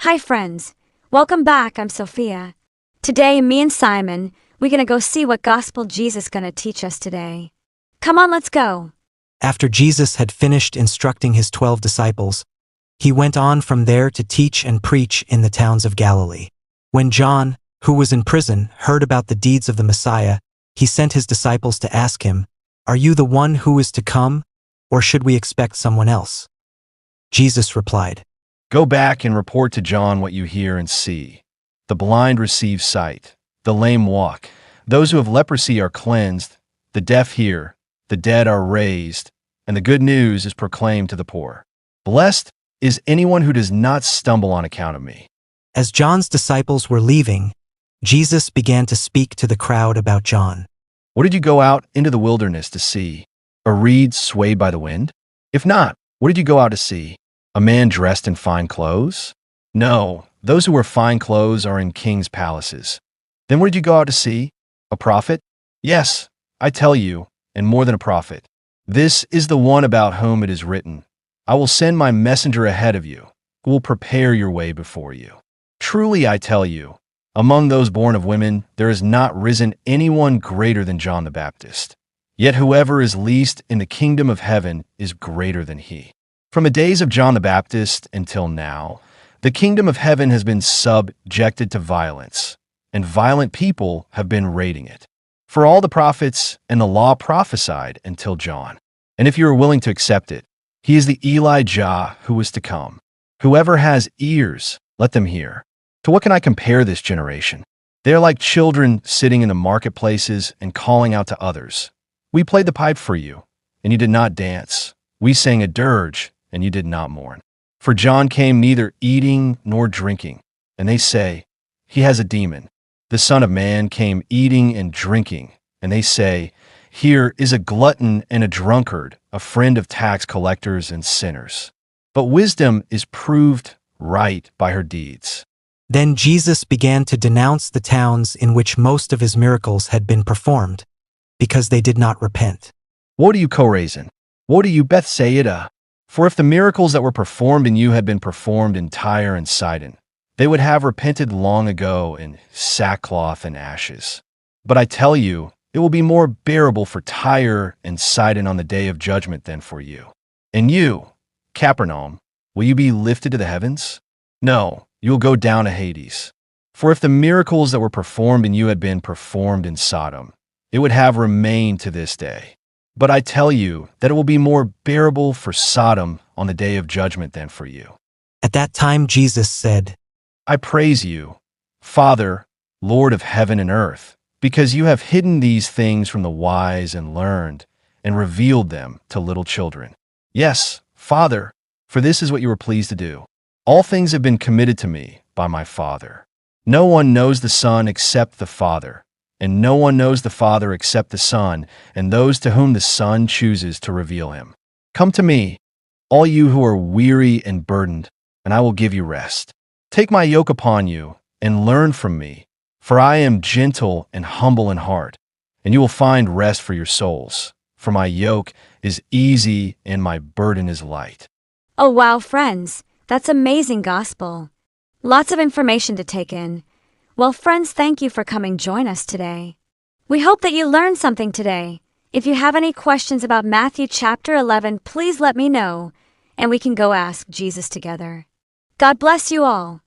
Hi friends, welcome back. I'm Sophia. Today, me and Simon, we're gonna go see what gospel Jesus gonna teach us today. Come on, let's go. After Jesus had finished instructing his 12 disciples, he went on from there to teach and preach in the towns of Galilee. When John, who was in prison, heard about the deeds of the Messiah, he sent his disciples to ask him, "Are you the one who is to come, or should we expect someone else?" Jesus replied, Go back and report to John what you hear and see. The blind receive sight, the lame walk, those who have leprosy are cleansed, the deaf hear, the dead are raised, and the good news is proclaimed to the poor. Blessed is anyone who does not stumble on account of me. As John's disciples were leaving, Jesus began to speak to the crowd about John. What did you go out into the wilderness to see? A reed swayed by the wind? If not, what did you go out to see? A man dressed in fine clothes? No, those who wear fine clothes are in kings' palaces. Then what did you go out to see? A prophet? Yes, I tell you, and more than a prophet. This is the one about whom it is written, I will send my messenger ahead of you, who will prepare your way before you. Truly I tell you, among those born of women, there has not risen anyone greater than John the Baptist. Yet whoever is least in the kingdom of heaven is greater than he. From the days of John the Baptist until now, the kingdom of heaven has been subjected to violence, and violent people have been raiding it. For all the prophets and the law prophesied until John. And if you are willing to accept it, he is the Elijah who was to come. Whoever has ears, let them hear. To what can I compare this generation? They are like children sitting in the marketplaces and calling out to others. We played the pipe for you, and you did not dance. We sang a dirge, and you did not mourn. For John came neither eating nor drinking, and they say, he has a demon. The Son of Man came eating and drinking, and they say, here is a glutton and a drunkard, a friend of tax collectors and sinners. But wisdom is proved right by her deeds. Then Jesus began to denounce the towns in which most of his miracles had been performed, because they did not repent. Woe to you, Chorazin! Woe to you, Bethsaida! For if the miracles that were performed in you had been performed in Tyre and Sidon, they would have repented long ago in sackcloth and ashes. But I tell you, it will be more bearable for Tyre and Sidon on the day of judgment than for you. And you, Capernaum, will you be lifted to the heavens? No, you will go down to Hades. For if the miracles that were performed in you had been performed in Sodom, it would have remained to this day. But I tell you that it will be more bearable for Sodom on the day of judgment than for you. At that time Jesus said, I praise you, Father, Lord of heaven and earth, because you have hidden these things from the wise and learned, and revealed them to little children. Yes, Father, for this is what you were pleased to do. All things have been committed to me by my Father. No one knows the Son except the Father, and no one knows the Father except the Son, and those to whom the Son chooses to reveal him. Come to me, all you who are weary and burdened, and I will give you rest. Take my yoke upon you, and learn from me, for I am gentle and humble in heart, and you will find rest for your souls. For my yoke is easy and my burden is light. Oh wow, friends, that's amazing gospel. Lots of information to take in. Well, friends, thank you for coming join us today. We hope that you learned something today. If you have any questions about Matthew chapter 11, please let me know, and we can go ask Jesus together. God bless you all.